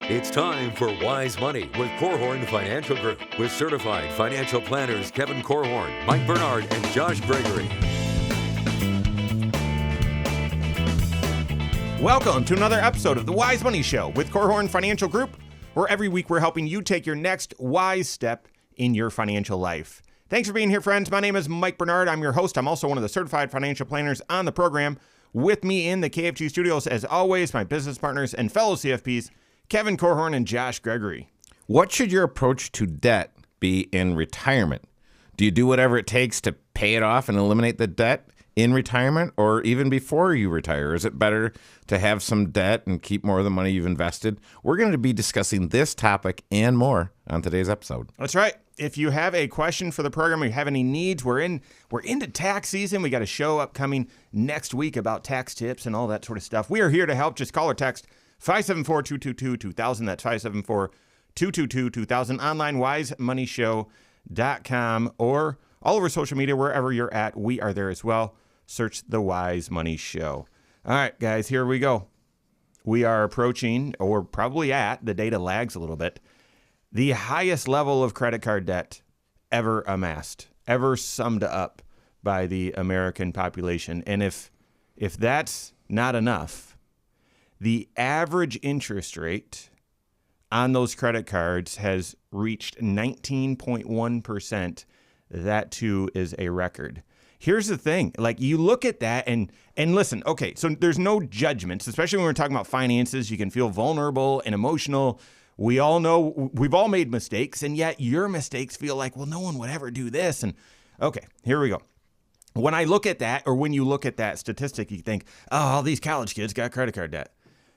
It's time for Wise Money with Korhorn Financial Group with certified financial planners Kevin Korhorn, Mike Bernard, and Josh Gregory. Welcome to another episode of the Wise Money Show with Korhorn Financial Group, where every week we're helping you take your next wise step in your financial life. Thanks for being here, friends. My name is Mike Bernard. I'm your host. I'm also one of the certified financial planners on the program. With me in the KFG studios, as always, my business partners and fellow CFPs, Kevin Korhorn and Josh Gregory. What should your approach to debt be in retirement? Do you do whatever it takes to pay it off and eliminate the debt in retirement or even before you retire? Is it better to have some debt and keep more of the money you've invested? We're going to be discussing this topic and more on today's episode. That's right. If you have a question for the program, or you have any needs, we're into tax season. We got a show upcoming next week about tax tips and all that sort of stuff. We are here to help. Just call or text 574-222-2000. That's 574-222-2000. Online, wisemoneyshow.com, or all over social media, wherever you're at. We are there as well. Search The Wise Money Show. All right, guys, here we go. We are approaching, or probably at, the data lags a little bit, the highest level of credit card debt ever amassed, ever summed up by the American population. And if that's not enough, the average interest rate on those credit cards has reached 19.1%. That too is a record. Here's the thing, like you look at that and listen, okay, so there's no judgments, especially when we're talking about finances. You can feel vulnerable and emotional. We all know we've all made mistakes, and yet your mistakes feel like, well, no one would ever do this. And okay, here we go. When I look at that, or when you look at that statistic, you think, oh, all these college kids got credit card debt.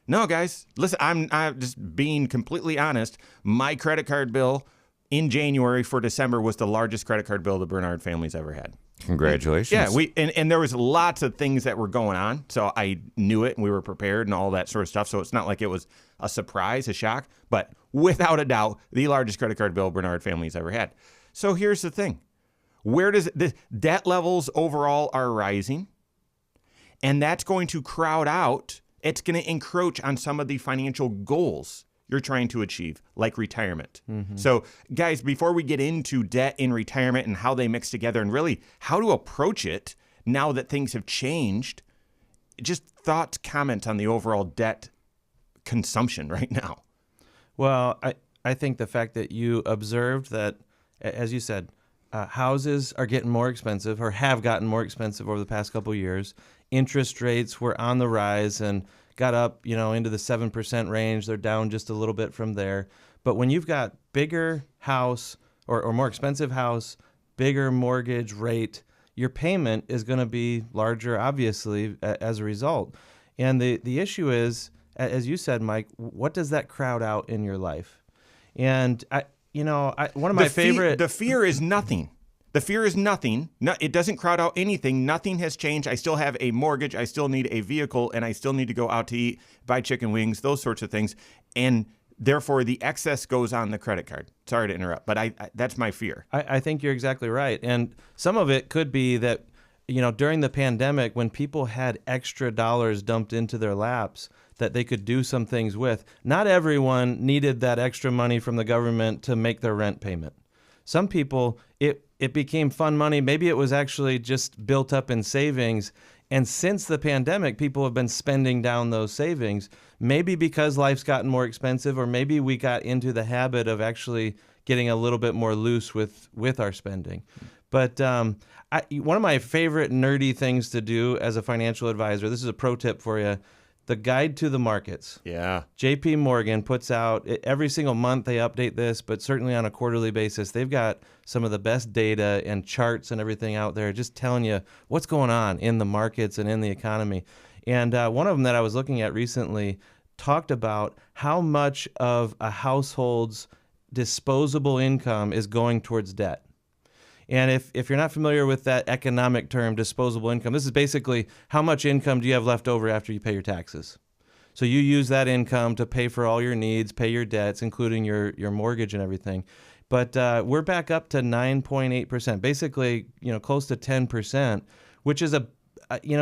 No, guys, listen, I'm just being completely honest. My credit card bill in January for December was the largest credit card bill the Bernard family's ever had. Congratulations. Yeah, and there was lots of things that were going on, so I knew it and we were prepared and all that sort of stuff. So it's not like it was a surprise, a shock, but without a doubt, the largest credit card bill Bernard family's ever had. So here's the thing: the debt levels overall are rising, and that's going to crowd out. It's going to encroach on some of the financial goals you're trying to achieve, like retirement. Mm-hmm. So, guys, before we get into debt in retirement and how they mix together and really how to approach it now that things have changed, just thoughts, comments on the overall debt consumption right now. Well, I think the fact that you observed that, as you said, houses are getting more expensive or have gotten more expensive over the past couple of years. Interest rates were on the rise and got up, into the 7% range. They're down just a little bit from there. But when you've got bigger house or more expensive house, bigger mortgage rate, your payment is going to be larger, obviously, as a result. And the issue is, as you said, Mike, what does that crowd out in your life? And one of my favorite... The fear is nothing. The fear is nothing. No, it doesn't crowd out anything. Nothing has changed. I still have a mortgage. I still need a vehicle, and I still need to go out to eat, buy chicken wings, those sorts of things. And therefore, the excess goes on the credit card. Sorry to interrupt, but that's my fear. I think you're exactly right. And some of it could be that, during the pandemic, when people had extra dollars dumped into their laps that they could do some things with, not everyone needed that extra money from the government to make their rent payment. Some people, it became fun money. Maybe it was actually just built up in savings. And since the pandemic, people have been spending down those savings, maybe because life's gotten more expensive, or maybe we got into the habit of actually getting a little bit more loose with our spending. But one of my favorite nerdy things to do as a financial advisor, this is a pro tip for you, the Guide to the Markets. Yeah. JP Morgan puts out, every single month they update this, but certainly on a quarterly basis, they've got some of the best data and charts and everything out there, just telling you what's going on in the markets and in the economy. And one of them that I was looking at recently talked about how much of a household's disposable income is going towards debt. And if you're not familiar with that economic term, disposable income, this is basically how much income do you have left over after you pay your taxes. So you use that income to pay for all your needs, pay your debts, including your mortgage and everything. But we're back up to 9.8%, basically, close to 10%, which is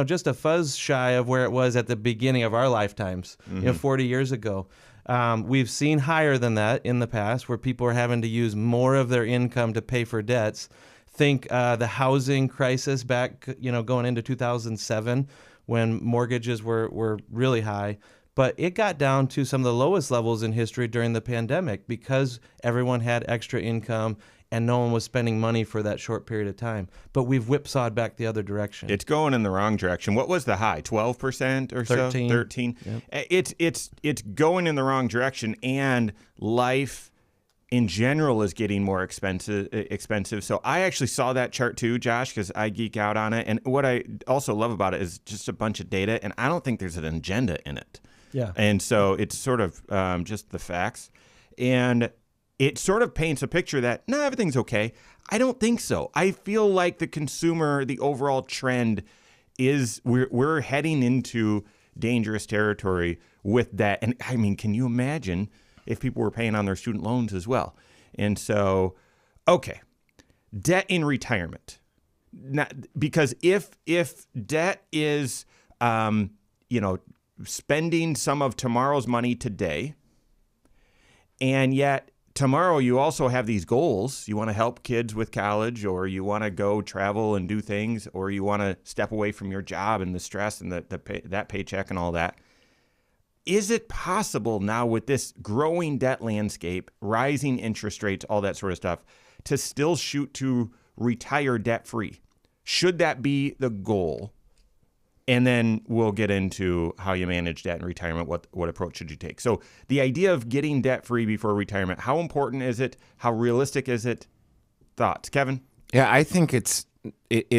just a fuzz shy of where it was at the beginning of our lifetimes, 40 years ago. We've seen higher than that in the past, where people are having to use more of their income to pay for debts. Think the housing crisis back, going into 2007, when mortgages were really high. But it got down to some of the lowest levels in history during the pandemic because everyone had extra income and no one was spending money for that short period of time. But we've whipsawed back the other direction. It's going in the wrong direction. What was the high? 12% or so? 13. Yep. It's going in the wrong direction, and life in general is getting more expensive. So I actually saw that chart too, Josh, because I geek out on it. And what I also love about it is just a bunch of data, and I don't think there's an agenda in it. Yeah. And so it's sort of just the facts. And it sort of paints a picture that, everything's okay. I don't think so. I feel like the consumer, the overall trend is we're heading into dangerous territory with that. And I mean, can you imagine if people were paying on their student loans as well? And so, okay, debt in retirement. Because if debt is, spending some of tomorrow's money today, and yet tomorrow you also have these goals. You want to help kids with college, or you want to go travel and do things, or you want to step away from your job and the stress and that paycheck and all that. Is it possible now, with this growing debt landscape, rising interest rates, all that sort of stuff, to still shoot to retire debt-free? Should that be the goal? And then we'll get into how you manage debt in retirement. What approach should you take? So the idea of getting debt-free before retirement, how important is it? How realistic is it? Thoughts, Kevin? Yeah, I think it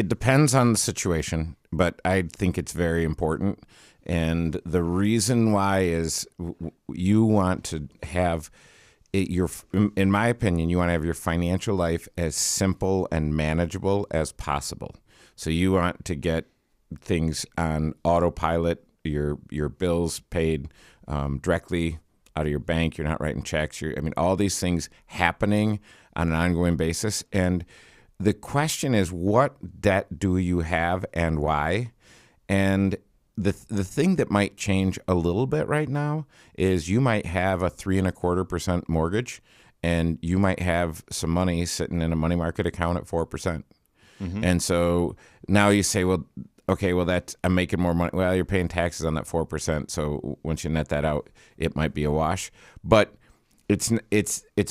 depends on the situation, but I think it's very important. And the reason why is you want to have in my opinion, you want to have your financial life as simple and manageable as possible. So you want to get things on autopilot, your bills paid directly out of your bank. You're not writing checks. All these things happening on an ongoing basis. And the question is, what debt do you have and why? And the thing that might change a little bit right now is you might have a 3.25% mortgage, and you might have some money sitting in a money market account at 4%. Mm-hmm. And so now you say, well, okay, I'm making more money. Well, you're paying taxes on that 4%. So once you net that out, it might be a wash. But it's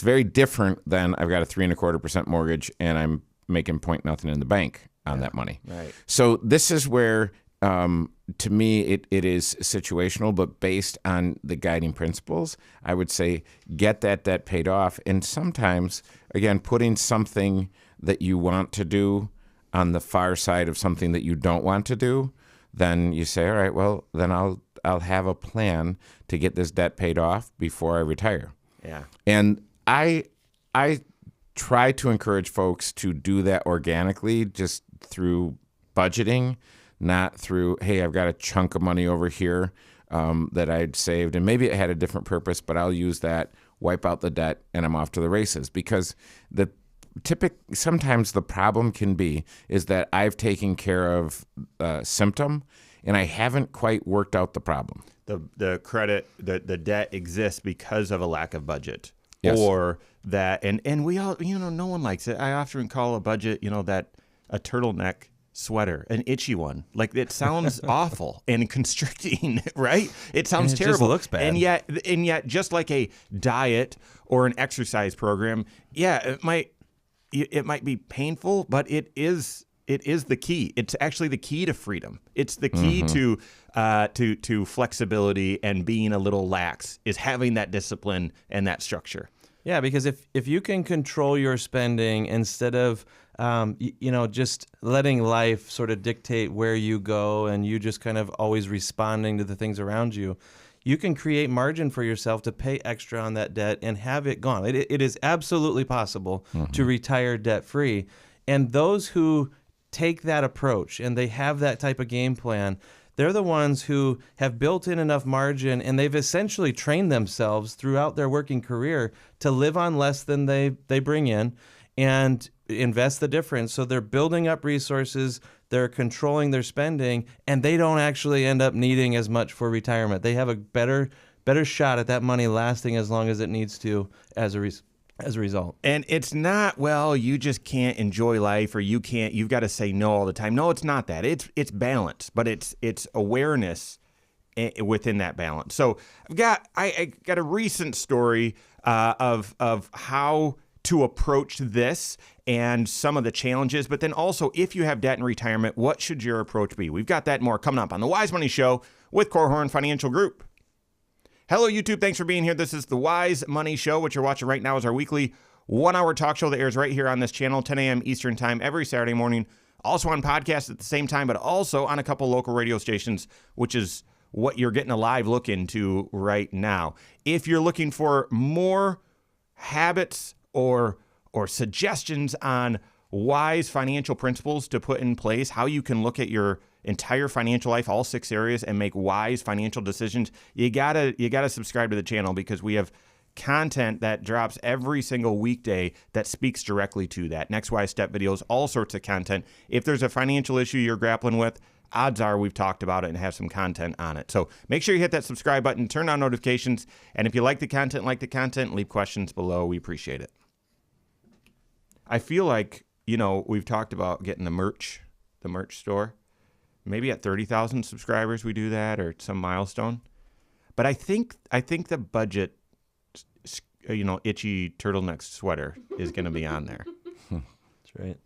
very different than I've got a 3.25% mortgage and I'm making point nothing in the bank on that money. Right. So this is where, to me, it is situational, but based on the guiding principles, I would say get that debt paid off. And sometimes, again, putting something that you want to do on the far side of something that you don't want to do, then you say, all right, well, then I'll have a plan to get this debt paid off before I retire. Yeah. And I try to encourage folks to do that organically, just through budgeting, not through, hey, I've got a chunk of money over here that I'd saved, and maybe it had a different purpose, but I'll use that, wipe out the debt, and I'm off to the races. Because sometimes the problem can be is that I've taken care of a symptom and I haven't quite worked out the problem. The credit, the debt exists because of a lack of budget. Yes. Or that, and we all, no one likes it. I often call a budget, that a turtleneck sweater, an itchy one. Like, it sounds awful and constricting, right? It sounds and it terrible. Just looks bad. And yet, just like a diet or an exercise program, it might be painful, but it is the key. It's actually the key to freedom. It's the key to flexibility and being a little lax, is having that discipline and that structure. Yeah, because if you can control your spending instead of just letting life sort of dictate where you go, and you just kind of always responding to the things around you, you can create margin for yourself to pay extra on that debt and have it gone. It is absolutely possible to retire debt-free. And those who take that approach and they have that type of game plan, they're the ones who have built in enough margin, and they've essentially trained themselves throughout their working career to live on less than they bring in and invest the difference. So they're building up resources, they're controlling their spending, and they don't actually end up needing as much for retirement. They have a better better shot at that money lasting as long as it needs to as a result. And it's not, well, you just can't enjoy life, or you've got to say no all the time. No, it's not that. It's balance, but it's awareness within that balance. So I got a recent story of how to approach this and some of the challenges, but then also if you have debt in retirement, what should your approach be? We've got that and more coming up on the Wise Money Show with Korhorn Financial Group. Hello, YouTube. Thanks for being here. This is the Wise Money Show. What you're watching right now is our weekly 1-hour talk show that airs right here on this channel, 10 a.m. Eastern Time every Saturday morning. Also on podcast at the same time, but also on a couple local radio stations, which is what you're getting a live look into right now. If you're looking for more habits or suggestions on wise financial principles to put in place, how you can look at your entire financial life, all 6 areas, and make wise financial decisions, you gotta subscribe to the channel, because we have content that drops every single weekday that speaks directly to that. Next Wise Step videos, all sorts of content. If there's a financial issue you're grappling with, odds are we've talked about it and have some content on it. So make sure you hit that subscribe button, turn on notifications, and if you like the content, leave questions below. We appreciate it. I feel like, we've talked about getting the merch store. Maybe at 30,000 subscribers we do that, or some milestone. But I think the budget, itchy turtleneck sweater is going to be on there. That's right.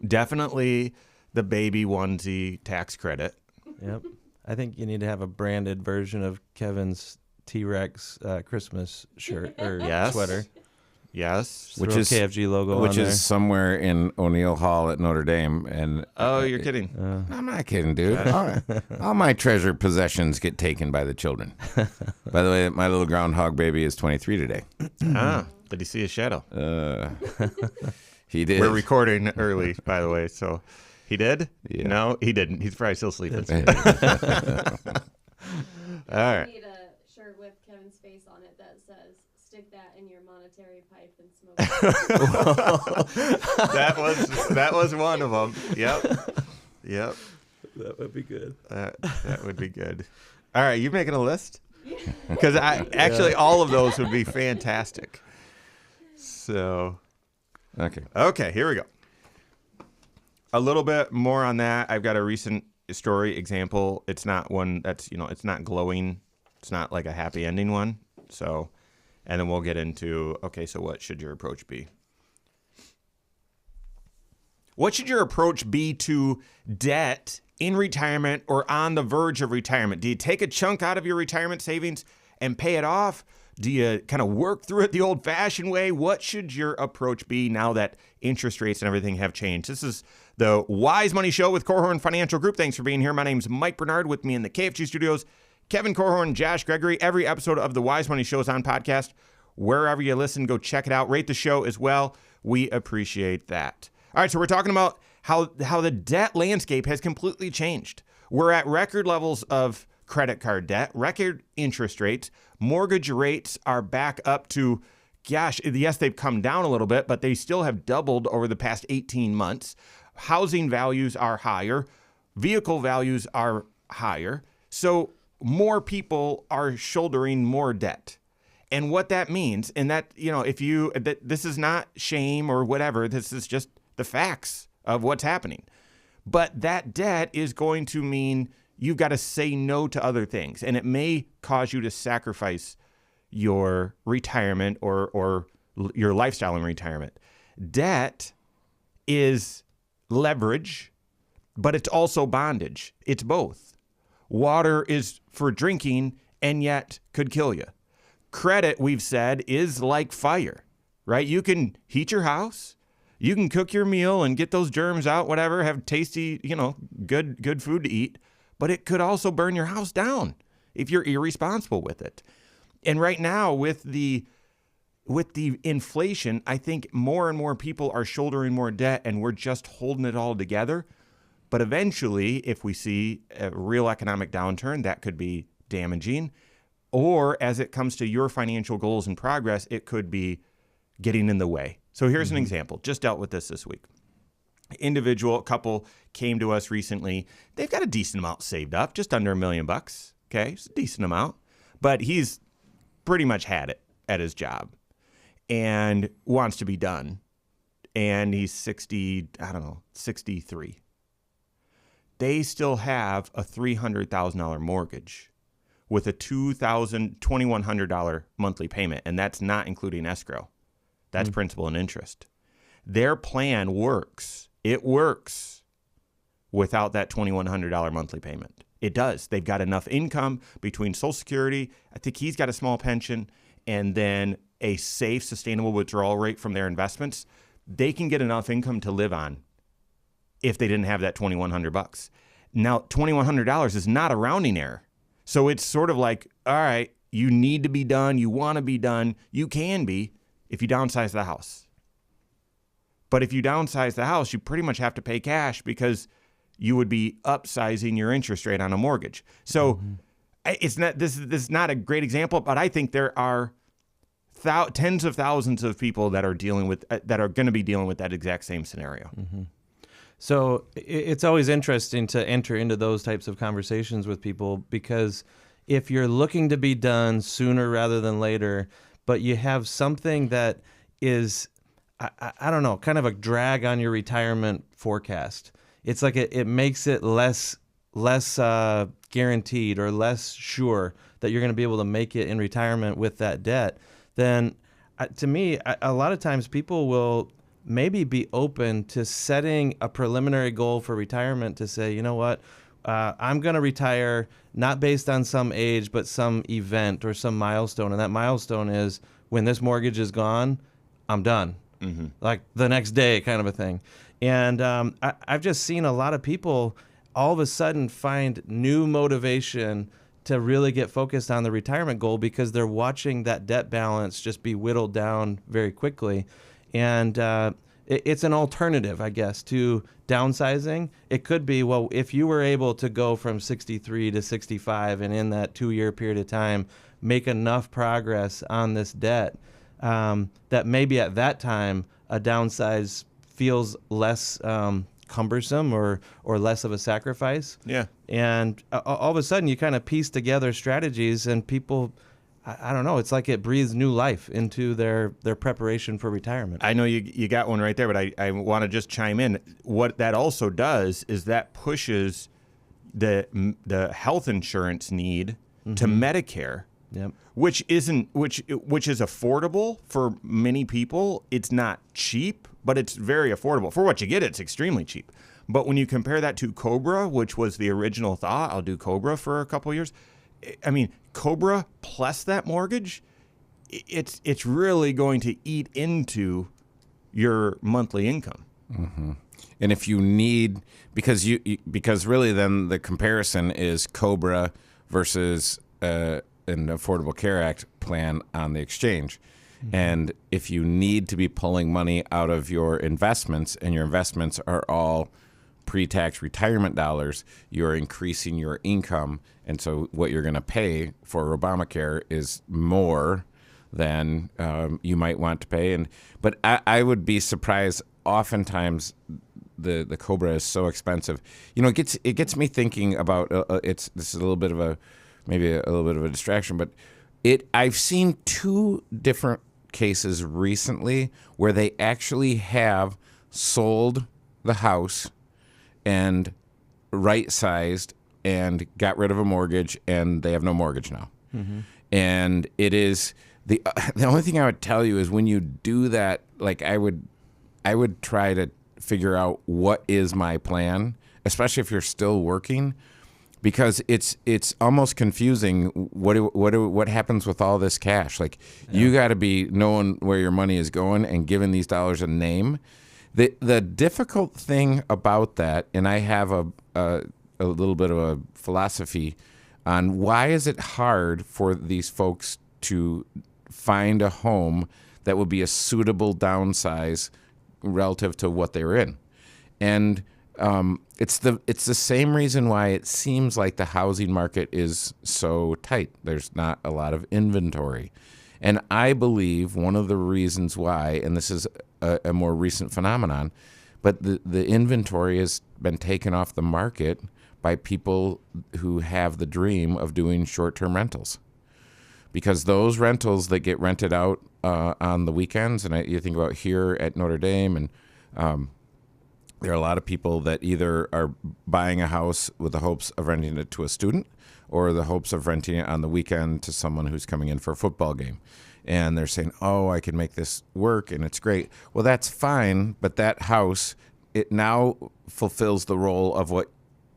Definitely the baby onesie tax credit. Yep. I think you need to have a branded version of Kevin's T-Rex Christmas shirt or sweater. Yes. Which is KFG logo on there. Somewhere in O'Neill Hall at Notre Dame. And oh, you're kidding. I'm not kidding, dude. All my treasured possessions get taken by the children. By the way, my little groundhog baby is 23 today. Did he see his shadow? He did. We're recording early, by the way, so he did? Yeah. No, he didn't. He's probably still sleeping. All right. I need a shirt with Kevin's face on it that says, "Stick that in your monetary pipe and smoke it." That was one of them. Yep. That would be good. That would be good. All right, you making a list? Because all of those would be fantastic. So, okay, here we go. A little bit more on that. I've got a recent story example. It's not one that's it's not glowing. It's not like a happy ending one. So. And then we'll get into, so what should your approach be? What should your approach be to debt in retirement or on the verge of retirement? Do you take a chunk out of your retirement savings and pay it off? Do you kind of work through it the old-fashioned way? What should your approach be now that interest rates and everything have changed? This is the Wise Money Show with Korhorn Financial Group. Thanks for being here. My name's Mike Bernard. With me in the KFG studios, Kevin Korhorn, Josh Gregory. Every episode of the Wise Money Show is on podcast. Wherever you listen, go check it out. Rate the show as well. We appreciate that. All right, so we're talking about how the debt landscape has completely changed. We're at record levels of credit card debt, record interest rates. Mortgage rates are back up to, yes, they've come down a little bit, but they still have doubled over the past 18 months. Housing values are higher. Vehicle values are higher. So more people are shouldering more debt. And what that means, and that, this is not shame or whatever, this is just the facts of what's happening. But that debt is going to mean you've got to say no to other things. And it may cause you to sacrifice your retirement or your lifestyle in retirement. Debt is leverage, but it's also bondage. It's both. Water is for drinking and yet could kill you. Credit, we've said, is like fire, right? You can heat your house, you can cook your meal and get those germs out, whatever, have tasty, good food to eat, but it could also burn your house down if you're irresponsible with it. And right now, with the inflation, I think more and more people are shouldering more debt, and we're just holding it all together. But eventually, if we see a real economic downturn, that could be damaging. Or as it comes to your financial goals and progress, it could be getting in the way. So here's an example. Just dealt with this week. Couple came to us recently. They've got a decent amount saved up, just under $1 million. Okay, it's a decent amount. But he's pretty much had it at his job and wants to be done. And he's 63. They still have a $300,000 mortgage with a $2,100 monthly payment, and that's not including escrow. That's principal and interest. Their plan works. It works without that $2,100 monthly payment. It does. They've got enough income between Social Security. I think he's got a small pension, and then a safe, sustainable withdrawal rate from their investments. They can get enough income to live on if they didn't have that $2,100. Now, $2,100 is not a rounding error. So it's sort of like, all right, you need to be done. You want to be done. You can be if you downsize the house. But if you downsize the house, you pretty much have to pay cash because you would be upsizing your interest rate on a mortgage. So it's not this is not a great example, but I think there are tens of thousands of people that are dealing with that are going to be dealing with that exact same scenario. So it's always interesting to enter into those types of conversations with people, because if you're looking to be done sooner rather than later, but you have something that is, I don't know, kind of a drag on your retirement forecast, it's like it makes it less guaranteed or less sure that you're going to be able to make it in retirement with that debt, then to me, a lot of times people will maybe be open to setting a preliminary goal for retirement to say, you know what, I'm going to retire not based on some age, but some event or some milestone. And that milestone is when this mortgage is gone, I'm done. Like the next day kind of a thing. And I've just seen a lot of people all of a sudden find new motivation to really get focused on the retirement goal because they're watching that debt balance just be whittled down very quickly. And it's an alternative, I guess, to downsizing. It could be, well, if you were able to go from 63 to 65 and in that 2-year period of time make enough progress on this debt, that maybe at that time a downsize feels less cumbersome or less of a sacrifice. Yeah. And all of a sudden you kind of piece together strategies, and people, I don't know, it's like it breathes new life into their preparation for retirement. I know you got one right there, but I want to just chime in. What that also does is that pushes the health insurance need to Medicare, which is affordable for many people. It's not cheap, but it's very affordable. For what you get, it's extremely cheap. But when you compare that to COBRA, which was the original thought, I'll do COBRA for a couple of years. I mean, COBRA plus that mortgage, it's really going to eat into your monthly income. And if you need, because really then the comparison is COBRA versus an Affordable Care Act plan on the exchange. And if you need to be pulling money out of your investments, and your investments are all pre-tax retirement dollars, you're increasing your income. And so what you're going to pay for Obamacare is more than you might want to pay. But I would be surprised. Oftentimes, the COBRA is so expensive. You know, it gets me thinking about this is a little bit of maybe a little bit of a distraction, but I've seen 2 different cases recently where they actually have sold the house and right-sized and got rid of a mortgage, and they have no mortgage now. And it is the only thing I would tell you is when you do that, like I would try to figure out what is my plan, especially if you're still working, because it's almost confusing. What happens with all this cash? Like you got to be knowing where your money is going and giving these dollars a name. The difficult thing about that, and I have a little bit of a philosophy on why is it hard for these folks to find a home that would be a suitable downsize relative to what they're in. And it's the same reason why it seems like the housing market is so tight. There's not a lot of inventory. And I believe one of the reasons why, and this is a more recent phenomenon, but the inventory has been taken off the market by people who have the dream of doing short-term rentals. because those rentals that get rented out on the weekends, and you think about here at Notre Dame, and there are a lot of people that either are buying a house with the hopes of renting it to a student or the hopes of renting it on the weekend to someone who's coming in for a football game. And they're saying, oh, I can make this work and it's great. Well, that's fine, but that house, it now fulfills the role of what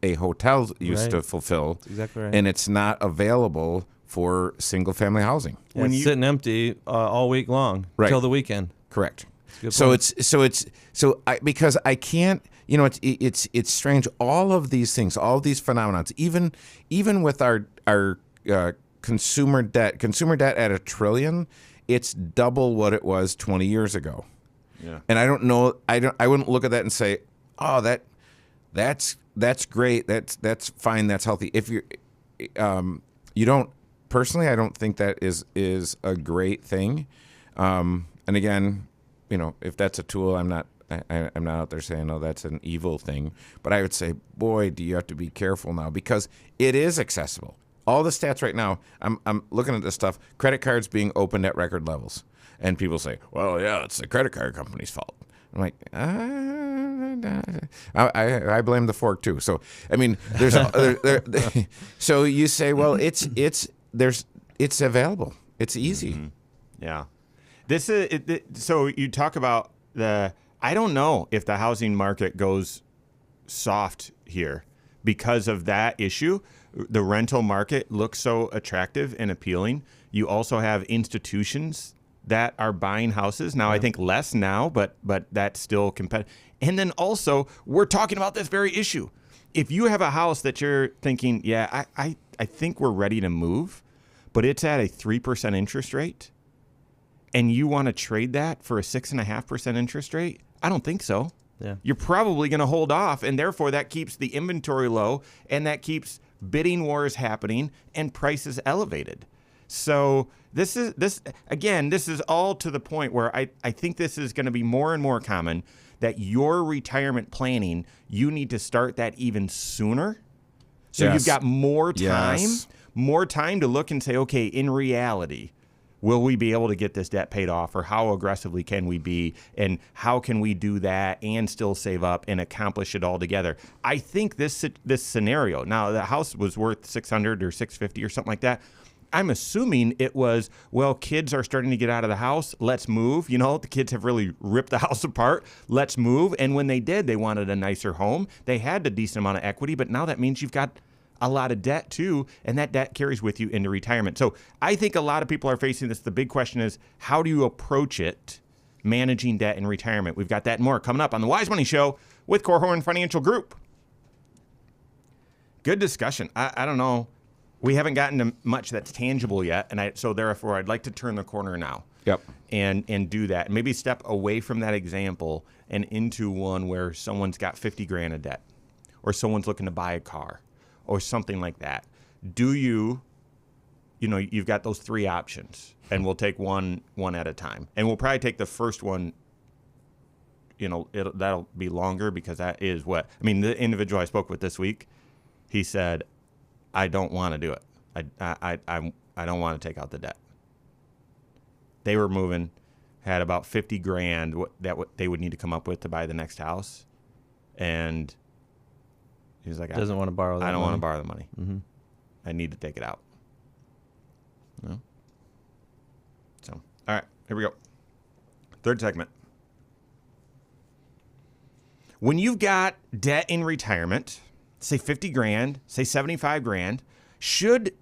a hotel used to fulfill. That's exactly right. And it's not available for single-family housing. Yeah, it's sitting empty all week long Right. until the weekend. Correct. Good So point. because I can't, it's strange. All of these things, all of these phenomenons, even with our consumer debt at $1 trillion, it's double what it was 20 years ago. Yeah. And I don't know. I wouldn't look at that and say, oh, that's great. That's fine. That's healthy. If you don't personally, I don't think that is a great thing. And again, if that's a tool, I'm not out there saying, oh, that's an evil thing. But I would say, boy, do you have to be careful now, because it is accessible. All the stats right now, I'm looking at this stuff, credit cards being opened at record levels. And people say, well, yeah, it's the credit card company's fault. I'm like, I blame the fork too. So, I mean, there's so you say, well, it's available. It's easy. Mm-hmm. Yeah. This is so you talk about I don't know if the housing market goes soft here because of that issue. The rental market looks so attractive and appealing. You also have institutions that are buying houses now. I think less now, but that's still competitive. And then also, we're talking about this very issue. If you have a house that you're thinking, yeah, I think we're ready to move, but it's at a 3% interest rate, and you want to trade that for a 6.5% interest rate, I don't think so. Yeah. You're probably going to hold off, and therefore that keeps the inventory low, and that keeps bidding wars happening and prices elevated. So this is all to the point where I think this is going to be more and more common, that your retirement planning, you need to start that even sooner. So Yes. you've got more time, Yes. more time to look and say, okay, in reality, will we be able to get this debt paid off, or how aggressively can we be, and how can we do that and still save up and accomplish it all together? I think this scenario, now the house was worth 600 or 650 or something like that. I'm assuming it was, well, kids are starting to get out of the house. Let's move. The kids have really ripped the house apart. Let's move. And when they did, they wanted a nicer home. They had a decent amount of equity, but now that means you've got a lot of debt too, and that debt carries with you into retirement. So I think a lot of people are facing this. The big question is, how do you approach it, managing debt in retirement? We've got that and more coming up on the Wise Money Show with Korhorn Financial Group. Good discussion. I don't know. We haven't gotten to much that's tangible yet, and so therefore I'd like to turn the corner now. Yep. And do that. Maybe step away from that example and into one where someone's got $50,000 of debt, or someone's looking to buy a car, or something like that. You've got those three options, and we'll take one at a time. And we'll probably take the first one, that'll be longer, because that is the individual I spoke with this week, he said, I don't want to do it. I don't want to take out the debt. They were moving, had about $50,000 that they would need to come up with to buy the next house, and he's like, Doesn't want to borrow that I don't money. want to borrow the money. Mm-hmm. I need to take it out. No. So, all right, here we go. Third segment. When you've got debt in retirement, say $50,000, say $75,000,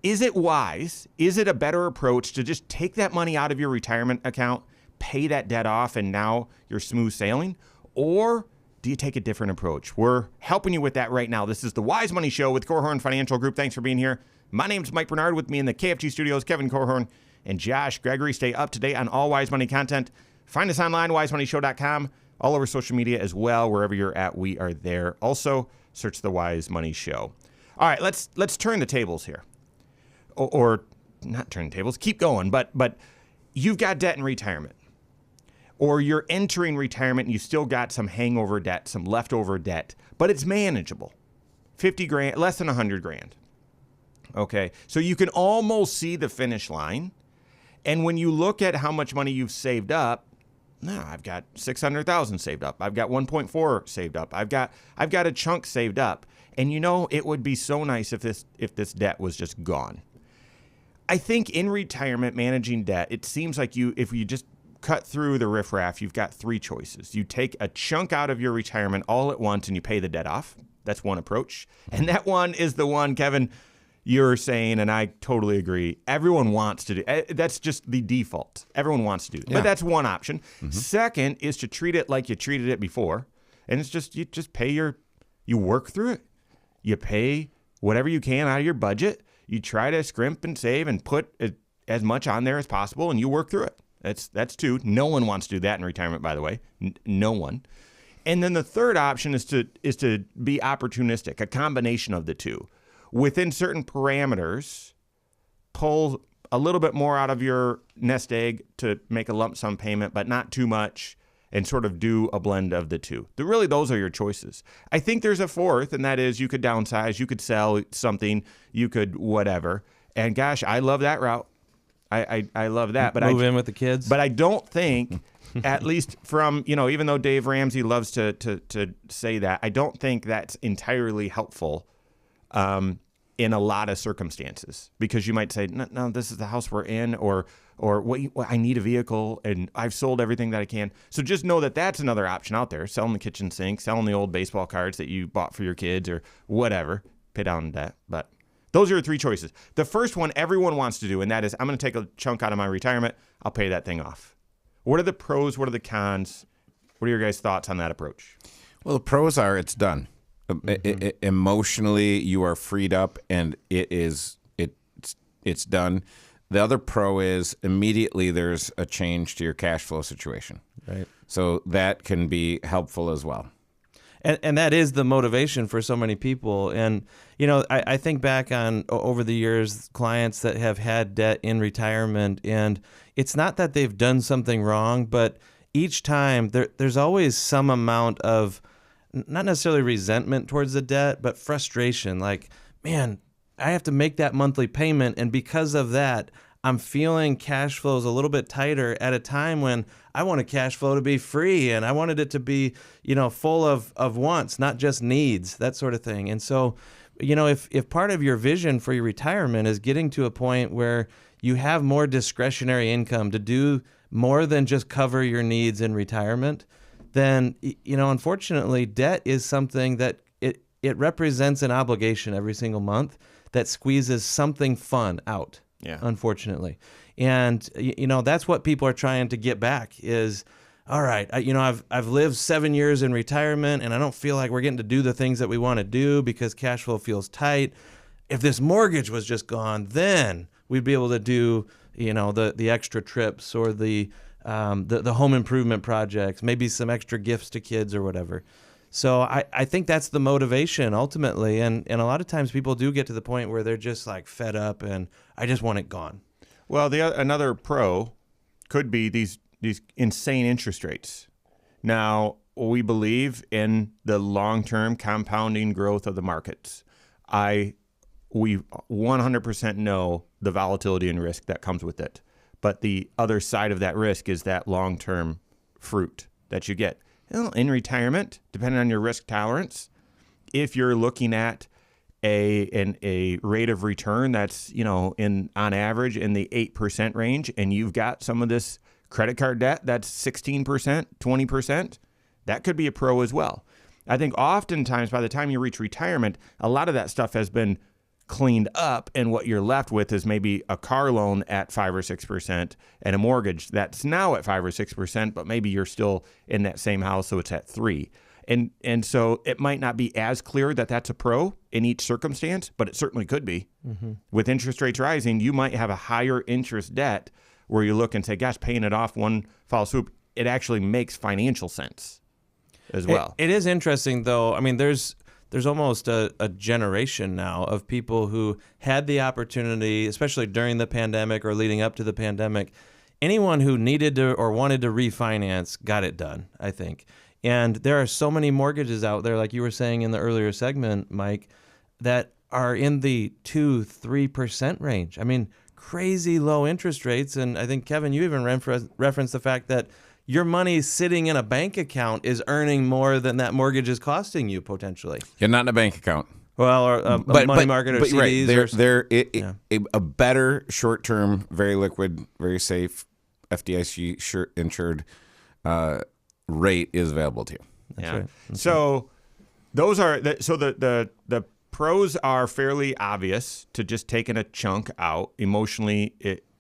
is it wise? Is it a better approach to just take that money out of your retirement account, pay that debt off, and now you're smooth sailing? Or do you take a different approach? We're helping you with that right now. This is the Wise Money Show with Korhorn Financial Group. Thanks for being here. My name's Mike Bernard. With me in the KFG studios, Kevin Korhorn and Josh Gregory. Stay up to date on all Wise Money content. Find us online, wisemoneyshow.com, all over social media as well. Wherever you're at, we are there. Also, search the Wise Money Show. All right, let's turn the tables here. Or not turn the tables, keep going. But you've got debt in retirement. Or you're entering retirement and you still got some hangover debt, some leftover debt, but it's manageable. $50,000, less than $100,000. Okay, so you can almost see the finish line, And when you look at how much money you've saved up, no, I've got 600,000 saved up. I've got 1.4 saved up. I've got a chunk saved up. And it would be so nice if this debt was just gone. I think in retirement, managing debt, it seems like if you just cut through the riffraff, you've got three choices. You take a chunk out of your retirement all at once and you pay the debt off. That's one approach. And that one is the one, Kevin, you're saying, and I totally agree. Everyone wants to do. That's just the default. Everyone wants to do it. Yeah. But that's one option. Second is to treat it like you treated it before. And it's just, you just pay you work through it. You pay whatever you can out of your budget. You try to scrimp and save and put as much on there as possible, and you work through it. That's two. No one wants to do that in retirement, by the way. No one. And then the third option is to be opportunistic, a combination of the two. Within certain parameters, pull a little bit more out of your nest egg to make a lump sum payment, but not too much, and sort of do a blend of the two. Really, those are your choices. I think there's a fourth, and that is you could downsize, you could sell something, you could whatever. And gosh, I love that route. I love that. But Move in with the kids. But I don't think, at least from, even though Dave Ramsey loves to say that, I don't think that's entirely helpful in a lot of circumstances, because you might say, no, this is the house we're in, or I need a vehicle and I've sold everything that I can. So just know that that's another option out there. Selling the kitchen sink, selling the old baseball cards that you bought for your kids or whatever, pay down debt. But those are your three choices. The first one everyone wants to do, and that is, I'm going to take a chunk out of my retirement. I'll pay that thing off. What are the pros? What are the cons? What are your guys' thoughts on that approach? Well, the pros are it's done. Emotionally, you are freed up, and it's done. The other pro is immediately there's a change to your cash flow situation. Right. So that can be helpful as well. And that is the motivation for so many people. And, I think back on over the years, clients that have had debt in retirement, and it's not that they've done something wrong, but each time there's always some amount of not necessarily resentment towards the debt, but frustration. Like, man, I have to make that monthly payment, and because of that, I'm feeling cash flows a little bit tighter at a time when I want a cash flow to be free, and I wanted it to be, full of wants, not just needs, that sort of thing. And so, if part of your vision for your retirement is getting to a point where you have more discretionary income to do more than just cover your needs in retirement, then, unfortunately, debt is something that it represents an obligation every single month that squeezes something fun out. Yeah. Unfortunately. And, that's what people are trying to get back is, all right, I've lived 7 years in retirement, and I don't feel like we're getting to do the things that we want to do because cash flow feels tight. If this mortgage was just gone, then we'd be able to do, the extra trips or the home improvement projects, maybe some extra gifts to kids or whatever. So I think that's the motivation ultimately. And a lot of times people do get to the point where they're just like fed up and I just want it gone. Well, another pro could be these insane interest rates. Now, we believe in the long-term compounding growth of the markets. We 100% know the volatility and risk that comes with it. But the other side of that risk is that long-term fruit that you get. In retirement, depending on your risk tolerance, if you're looking at a rate of return that's, on average in the 8% range, and you've got some of this credit card debt that's 16%, 20%, that could be a pro as well. I think oftentimes by the time you reach retirement, a lot of that stuff has been cleaned up, and what you're left with is maybe a car loan at 5 or 6% and a mortgage that's now at 5 or 6%, but maybe you're still in that same house, so it's at 3. And so it might not be as clear that that's a pro in each circumstance, but it certainly could be. Mm-hmm. With interest rates rising, you might have a higher interest debt where you look and say, gosh, paying it off one foul swoop, it actually makes financial sense as well. It is interesting, though. I mean, there's almost a generation now of people who had the opportunity, especially during the pandemic or leading up to the pandemic. Anyone who needed to or wanted to refinance got it done, I think. And there are so many mortgages out there, like you were saying in the earlier segment, Mike, that are in the 2-3% range. I mean, crazy low interest rates. And I think, Kevin, you even referenced the fact that your money sitting in a bank account is earning more than that mortgage is costing you potentially. You're not in a bank account. Well, or a money market or CDs. Right. A better short-term, very liquid, very safe, FDIC insured rate is available to you. Yeah. right. So those are the pros are fairly obvious to just taking a chunk out. Emotionally,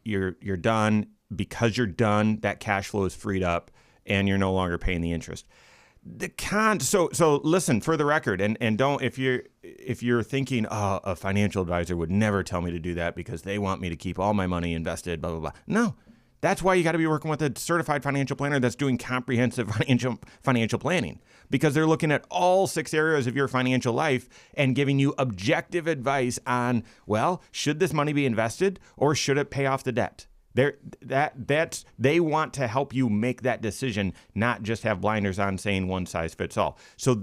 you're done. Because you're done, that cash flow is freed up and you're no longer paying the interest. The cons, so listen, for the record, and don't, if you're thinking, oh, a financial advisor would never tell me to do that because they want me to keep all my money invested, blah, blah, blah. No, that's why you got to be working with a certified financial planner that's doing comprehensive financial planning, because they're looking at all 6 areas of your financial life and giving you objective advice on, well, should this money be invested or should it pay off the debt? They want to help you make that decision, not just have blinders on saying one size fits all. So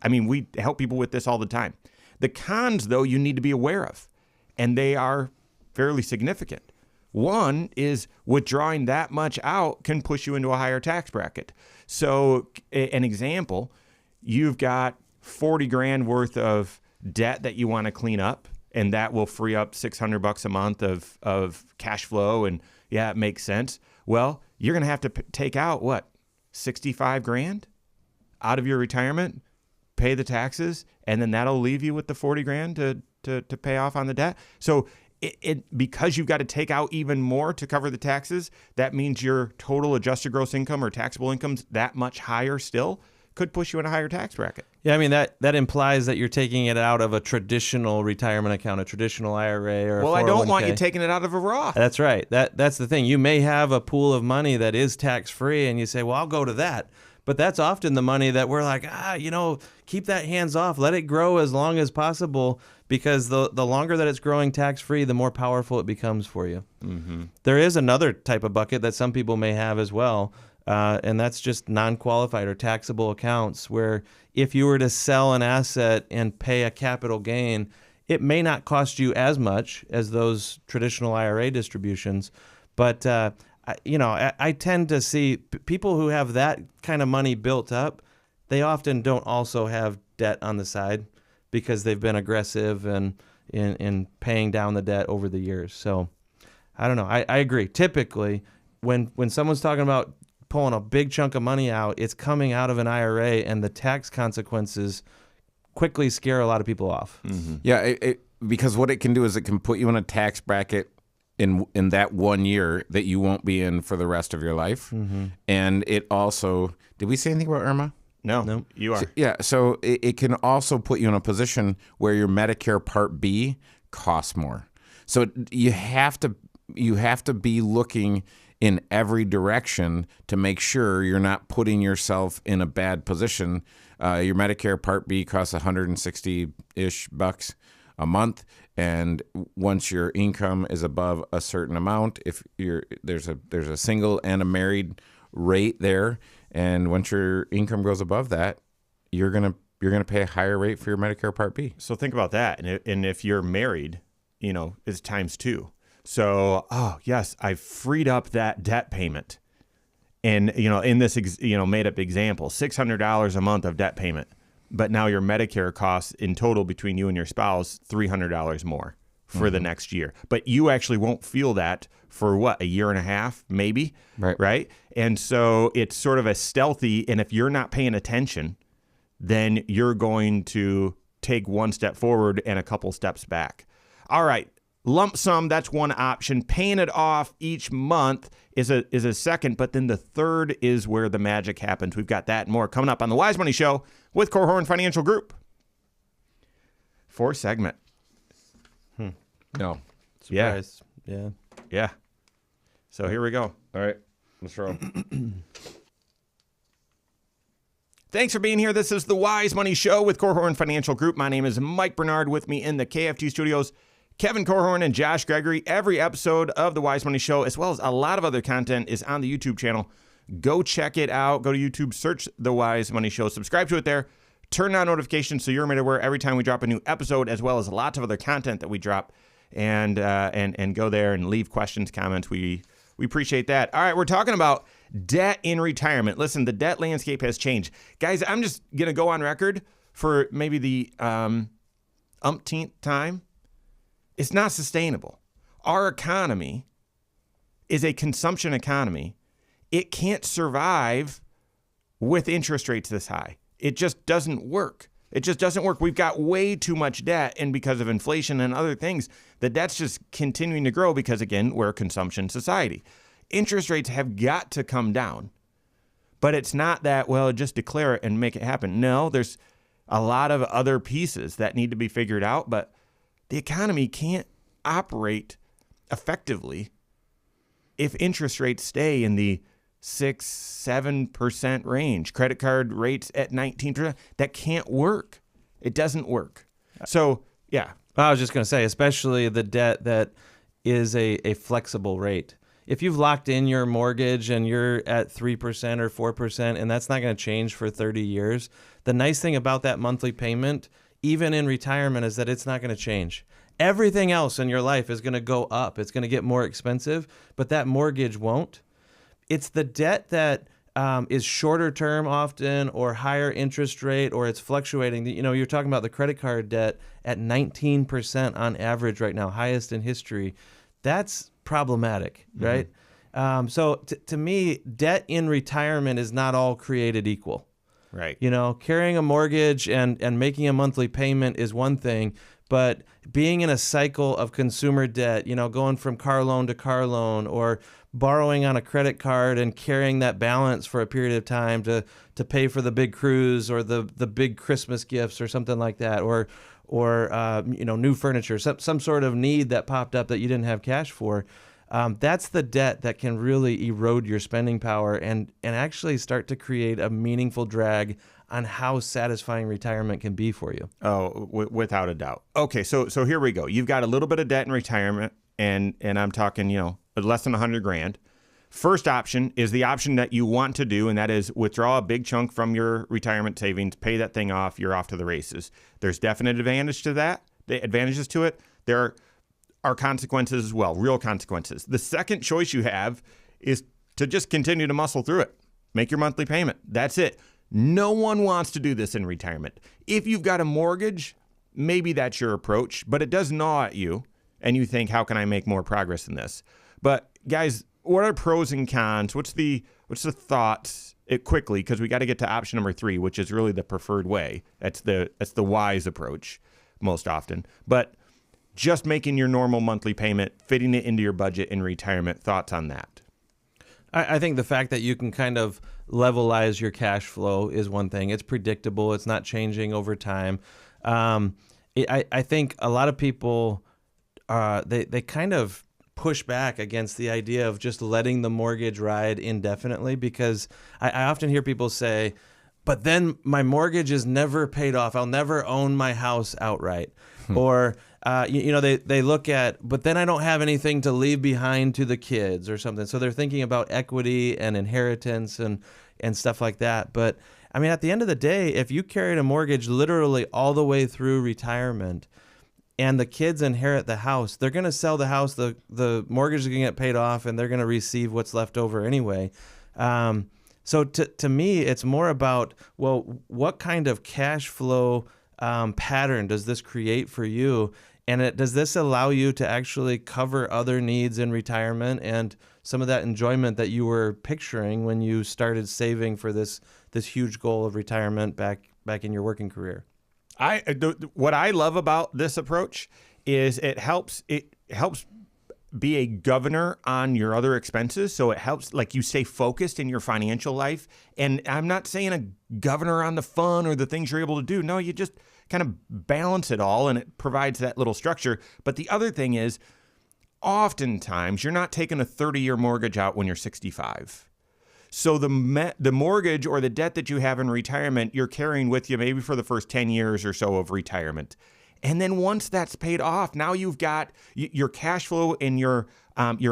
we help people with this all the time. The cons, though, you need to be aware of, and they are fairly significant. One is withdrawing that much out can push you into a higher tax bracket. So an example, you've got 40 grand worth of debt that you want to clean up, and that will free up $600 a month of cash flow. And yeah, it makes sense. Well, you're going to have to take out what, 65 grand out of your retirement, pay the taxes, and then that'll leave you with the 40 grand to pay off on the debt. So because you've got to take out even more to cover the taxes, that means your total adjusted gross income or taxable income's that much higher still, could push you in a higher tax bracket. Yeah, I mean, that implies that you're taking it out of a traditional retirement account, a traditional IRA or a 401k. Well, I don't want you taking it out of a Roth. That's right. That's the thing. You may have a pool of money that is tax-free, and you say, well, I'll go to that. But that's often the money that we're like, keep that hands off. Let it grow as long as possible, because the longer that it's growing tax-free, the more powerful it becomes for you. Mm-hmm. There is another type of bucket that some people may have as well, and that's just non-qualified or taxable accounts, where if you were to sell an asset and pay a capital gain, it may not cost you as much as those traditional IRA distributions. But, I tend to see people who have that kind of money built up, they often don't also have debt on the side because they've been aggressive in paying down the debt over the years. So I don't know. I agree. Typically, when someone's talking about pulling a big chunk of money out, it's coming out of an IRA, and the tax consequences quickly scare a lot of people off. Mm-hmm. Yeah, because what it can do is it can put you in a tax bracket in that 1 year that you won't be in for the rest of your life. Mm-hmm. And it also, did we say anything about Irma? No, you are. So it can also put you in a position where your Medicare Part B costs more. So you have to be looking in every direction to make sure you're not putting yourself in a bad position. Your Medicare Part B costs $160-ish a month, and once your income is above a certain amount, if there's a single and a married rate there, and once your income goes above that, you're gonna pay a higher rate for your Medicare Part B. So think about that, and if you're married, it's times 2. So, yes, I freed up that debt payment. And, in this, made up example, $600 a month of debt payment. But now your Medicare costs in total between you and your spouse $300 more for the next year. But you actually won't feel that for a year and a half, maybe. Right? And so it's sort of a stealthy, and if you're not paying attention, then you're going to take one step forward and a couple steps back. All right. Lump sum, that's one option. Paying it off each month is a second, but then the third is where the magic happens. We've got that and more coming up on the Wise Money Show with Korhorn Financial Group. 4th segment. No. Surprise. Yeah. So here we go. All right. Let's roll. Thanks for being here. This is the Wise Money Show with Korhorn Financial Group. My name is Mike Bernard. With me in the KFT studios, Kevin Korhorn and Josh Gregory. Every episode of the Wise Money Show, as well as a lot of other content, is on the YouTube channel. Go check it out. Go to YouTube, search the Wise Money Show, subscribe to it there, turn on notifications so you're made aware every time we drop a new episode, as well as lots of other content that we drop. and go there and leave questions, comments. We appreciate that. All right, we're talking about debt in retirement. Listen, the debt landscape has changed. Guys, I'm just going to go on record for maybe the umpteenth time. It's not sustainable. Our economy is a consumption economy. It can't survive with interest rates this high. It just doesn't work. It just doesn't work. We've got way too much debt, and because of inflation and other things, the debt's just continuing to grow because, again, we're a consumption society. Interest rates have got to come down, but it's not that, well, just declare it and make it happen. No, there's a lot of other pieces that need to be figured out, but the economy can't operate effectively if interest rates stay in the 6-7% range, credit card rates at 19%, that can't work. It doesn't work. So, yeah. I was just going to say, especially the debt that is a flexible rate. If you've locked in your mortgage and you're at 3% or 4%, and that's not going to change for 30 years, the nice thing about that monthly payment, even in retirement, is that it's not going to change. Everything else in your life is going to go up. It's going to get more expensive, but that mortgage won't. It's the debt that is shorter term often, or higher interest rate, or it's fluctuating. You know, you're talking about the credit card debt at 19% on average right now, highest in history. That's problematic, right? So to me, debt in retirement is not all created equal. Right. You know, carrying a mortgage and making a monthly payment is one thing, but being in a cycle of consumer debt, you know, going from car loan to car loan, or borrowing on a credit card and carrying that balance for a period of time to pay for the big cruise or the big Christmas gifts or something like that, or you know, new furniture, some sort of need that popped up that you didn't have cash for. That's the debt that can really erode your spending power and actually start to create a meaningful drag on how satisfying retirement can be for you. Oh, without a doubt. Okay, so here we go. You've got a little bit of debt in retirement, and I'm talking, you know, less than $100,000. First option is the option that you want to do, and that is withdraw a big chunk from your retirement savings, pay that thing off, you're off to the races. There's definite advantage to that. The advantages to it. There are consequences as well, real consequences. The second choice you have is to just continue to muscle through it. Make your monthly payment. That's it. No one wants to do this in retirement. If you've got a mortgage, maybe that's your approach, but it does gnaw at you, and you think, how can I make more progress in this? But guys, what are pros and cons? What's the thoughts? Quickly, because we got to get to option number 3, which is really the preferred way. That's the wise approach most often. But just making your normal monthly payment, fitting it into your budget in retirement. Thoughts on that? I think the fact that you can kind of levelize your cash flow is one thing. It's predictable. It's not changing over time. I think a lot of people, they kind of push back against the idea of just letting the mortgage ride indefinitely, because I often hear people say, but then my mortgage is never paid off. I'll never own my house outright. Or, they look at, but then I don't have anything to leave behind to the kids or something. So they're thinking about equity and inheritance and stuff like that. But I mean, at the end of the day, if you carried a mortgage literally all the way through retirement and the kids inherit the house, they're going to sell the house, the mortgage is going to get paid off, and they're going to receive what's left over anyway. So to me, it's more about, well, what kind of cash flow pattern does this create for you? And does this allow you to actually cover other needs in retirement and some of that enjoyment that you were picturing when you started saving for this huge goal of retirement back in your working career? What I love about this approach is it helps be a governor on your other expenses. So it helps, like, you stay focused in your financial life. And I'm not saying a governor on the fun or the things you're able to do. No, you just kind of balance it all, and it provides that little structure. But the other thing is, oftentimes you're not taking a 30-year mortgage out when you're 65. So the mortgage or the debt that you have in retirement, you're carrying with you maybe for the first 10 years or so of retirement. And then once that's paid off, now you've got your cash flow and your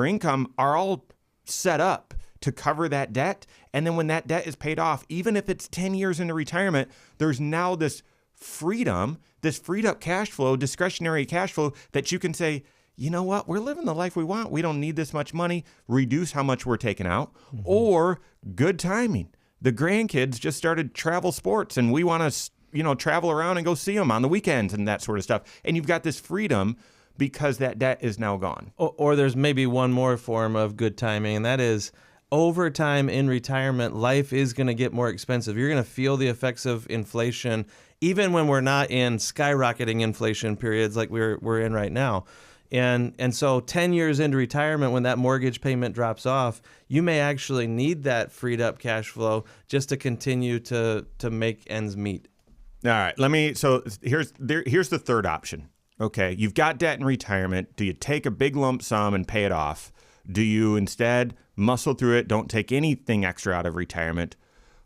income are all set up to cover that debt. And then when that debt is paid off, even if it's 10 years into retirement, there's now this freedom, this freed up cash flow, discretionary cash flow that you can say, you know what? We're living the life we want. We don't need this much money. Reduce how much we're taking out. Or good timing. The grandkids just started travel sports and we want to, travel around and go see them on the weekends and that sort of stuff. And you've got this freedom because that debt is now gone. Or there's maybe one more form of good timing, and that is over time in retirement, life is going to get more expensive. You're going to feel the effects of inflation, even when we're not in skyrocketing inflation periods like we're in right now. And so 10 years into retirement, when that mortgage payment drops off, you may actually need that freed up cash flow just to continue to make ends meet. All right, so here's the third option. Okay, you've got debt in retirement. Do you take a big lump sum and pay it off? Do you instead muscle through it, don't take anything extra out of retirement?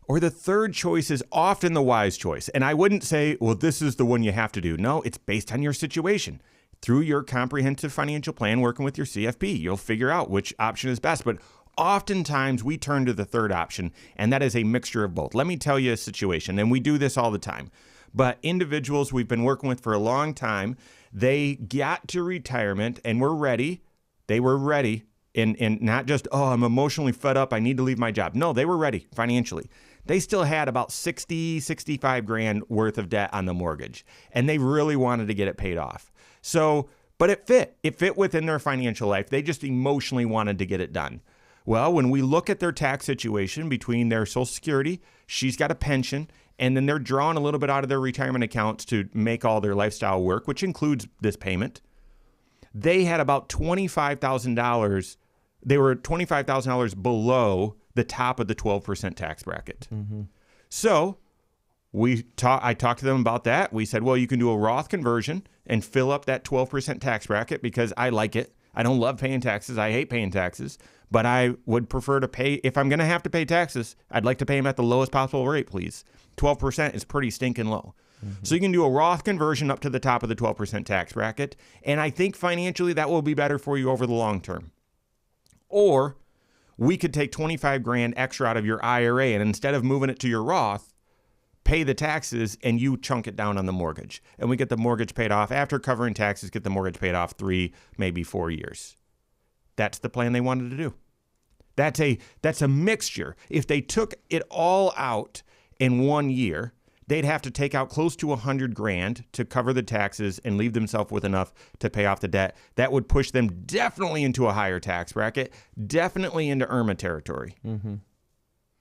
Or the third choice is often the wise choice. And I wouldn't say, well, this is the one you have to do. No, it's based on your situation. Through your comprehensive financial plan, working with your CFP, you'll figure out which option is best. But oftentimes we turn to the third option, and that is a mixture of both. Let me tell you a situation, and we do this all the time. But individuals we've been working with for a long time, they got to retirement and were ready. They were ready. And not just, I'm emotionally fed up, I need to leave my job. No, they were ready financially. They still had about 65 grand worth of debt on the mortgage, and they really wanted to get it paid off. So, but it fit within their financial life. They just emotionally wanted to get it done. Well, when we look at their tax situation between their Social Security, she's got a pension, and then they're drawing a little bit out of their retirement accounts to make all their lifestyle work, which includes this payment. They had about $25,000. They were $25,000 below the top of the 12% tax bracket. So I talked to them about that. We said, well, you can do a Roth conversion and fill up that 12% tax bracket because I like it. I don't love paying taxes. I hate paying taxes. But I would prefer to pay, if I'm going to have to pay taxes, I'd like to pay them at the lowest possible rate, please. 12% is pretty stinking low. So you can do a Roth conversion up to the top of the 12% tax bracket. And I think financially that will be better for you over the long term. Or we could take 25 grand extra out of your IRA and instead of moving it to your Roth, pay the taxes and you chunk it down on the mortgage. And we get the mortgage paid off after covering taxes, get the mortgage paid off 3, maybe 4 years. That's the plan they wanted to do. That's a mixture. If they took it all out in 1 year, they'd have to take out close to 100 grand to cover the taxes and leave themselves with enough to pay off the debt. That would push them definitely into a higher tax bracket, definitely into IRMA territory.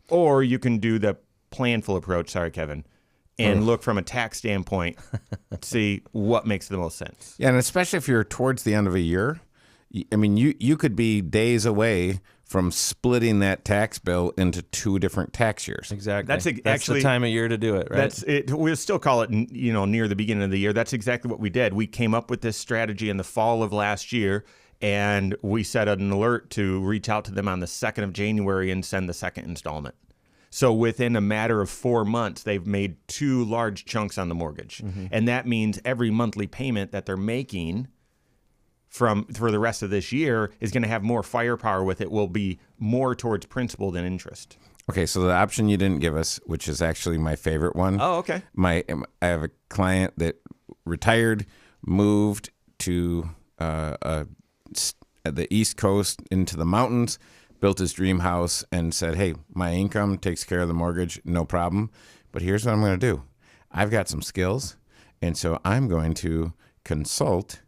Or you can do the planful approach, sorry, Kevin, and look from a tax standpoint, see what makes the most sense. Yeah, and especially if you're towards the end of a year, I mean, you could be days away from splitting that tax bill into 2 different tax years. Exactly. That's actually the time of year to do it, right? That's it. We'll still call it, near the beginning of the year. That's exactly what we did. We came up with this strategy in the fall of last year, and we set an alert to reach out to them on the 2nd of January and send the second installment. So within a matter of 4 months, they've made 2 large chunks on the mortgage. And that means every monthly payment that they're making for the rest of this year is going to have more firepower with it, will be more towards principal than interest. Okay, so the option you didn't give us, which is actually my favorite one. Oh, okay. I have a client that retired, moved to the East Coast into the mountains, built his dream house, and said, hey, my income takes care of the mortgage, no problem. But here's what I'm going to do. I've got some skills, and so I'm going to consult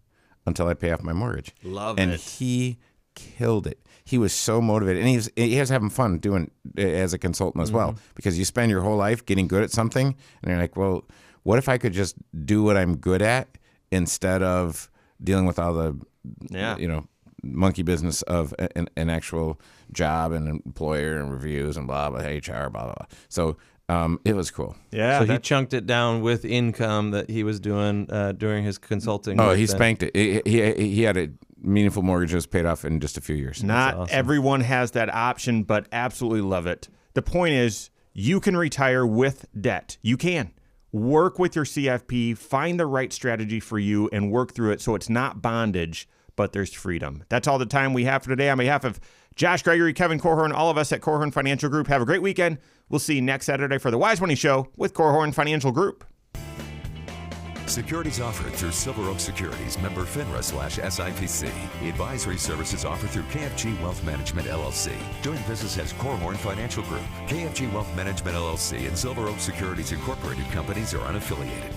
until I pay off my mortgage. Love and it. He killed it. He was so motivated, and he was having fun doing it as a consultant as well, because you spend your whole life getting good at something, and you're like, well, what if I could just do what I'm good at instead of dealing with all the monkey business of an actual job and employer and reviews and blah blah HR blah blah blah. So it was cool. Yeah. So he chunked it down with income that he was doing during his consulting. Oh, he spanked it. He had a meaningful mortgage that was paid off in just a few years. Not awesome. Everyone has that option, but absolutely love it. The point is, you can retire with debt. You can. Work with your CFP, find the right strategy for you, and work through it so it's not bondage, but there's freedom. That's all the time we have for today. On behalf of Josh Gregory, Kevin Korhorn, all of us at Korhorn Financial Group, have a great weekend. We'll see you next Saturday for the Wise Money Show with Korhorn Financial Group. Securities offered through Silver Oak Securities, member FINRA/SIPC. Advisory services offered through KFG Wealth Management LLC. Doing business as Korhorn Financial Group. KFG Wealth Management LLC and Silver Oak Securities Incorporated companies are unaffiliated.